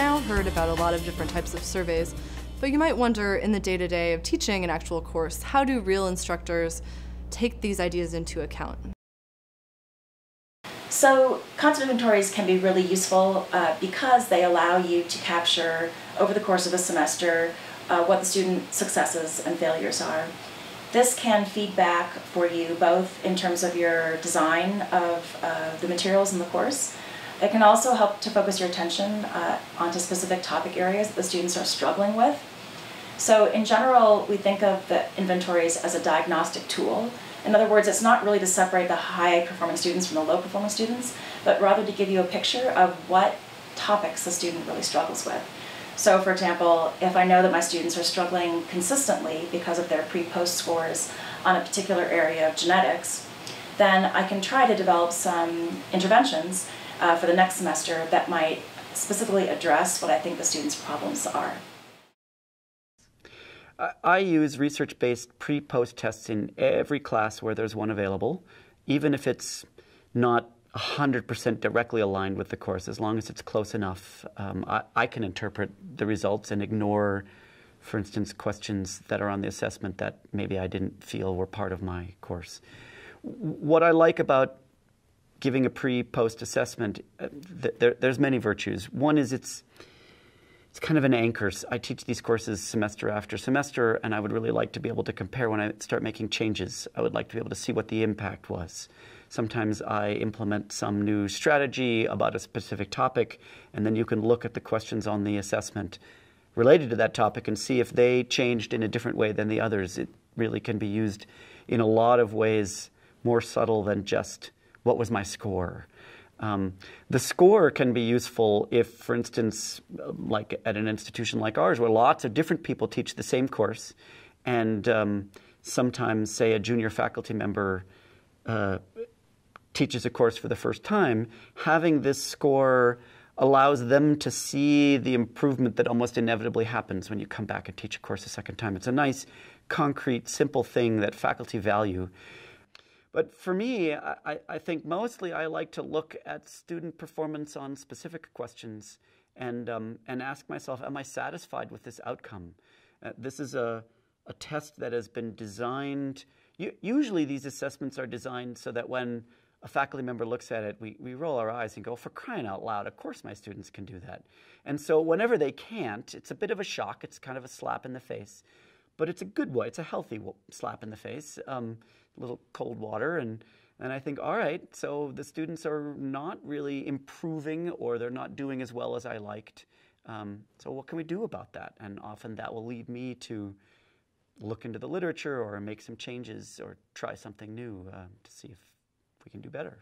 now heard about a lot of different types of surveys, but you might wonder in the day-to-day of teaching an actual course, how do real instructors take these ideas into account? So concept inventories can be really useful because they allow you to capture over the course of a semester what the student successes and failures are. This can feed back for you both in terms of your design of the materials in the course. It can also help to focus your attention onto specific topic areas that the students are struggling with. So in general, we think of the inventories as a diagnostic tool. In other words, it's not really to separate the high-performing students from the low-performing students, but rather to give you a picture of what topics the student really struggles with. So for example, if I know that my students are struggling consistently because of their pre-post scores on a particular area of genetics, then I can try to develop some interventions for the next semester that might specifically address what I think the students' problems are. I use research-based pre-post tests in every class where there's one available, even if it's not 100% directly aligned with the course. As long as it's close enough, I can interpret the results and ignore, for instance, questions that are on the assessment that maybe I didn't feel were part of my course. What I like about giving a pre-post assessment, there's many virtues. One is it's kind of an anchor. I teach these courses semester after semester, and I would really like to be able to compare when I start making changes. I would like to be able to see what the impact was. Sometimes I implement some new strategy about a specific topic, and then you can look at the questions on the assessment related to that topic and see if they changed in a different way than the others. It really can be used in a lot of ways more subtle than just what was my score. The score can be useful if, for instance, like at an institution like ours, where lots of different people teach the same course, and sometimes, say, a junior faculty member teaches a course for the first time, having this score allows them to see the improvement that almost inevitably happens when you come back and teach a course a second time. It's a nice, concrete, simple thing that faculty value. But for me, I think mostly I like to look at student performance on specific questions and ask myself, am I satisfied with this outcome? This is a test that has been designed. Usually these assessments are designed so that when a faculty member looks at it, we roll our eyes and go, for crying out loud, of course my students can do that. And so whenever they can't, it's a bit of a shock. It's kind of a slap in the face. But it's a good way. It's a healthy slap in the face. A little cold water, and I think, all right, so the students are not really improving, or they're not doing as well as I liked. So what can we do about that? And often that will lead me to look into the literature or make some changes or try something new to see if we can do better.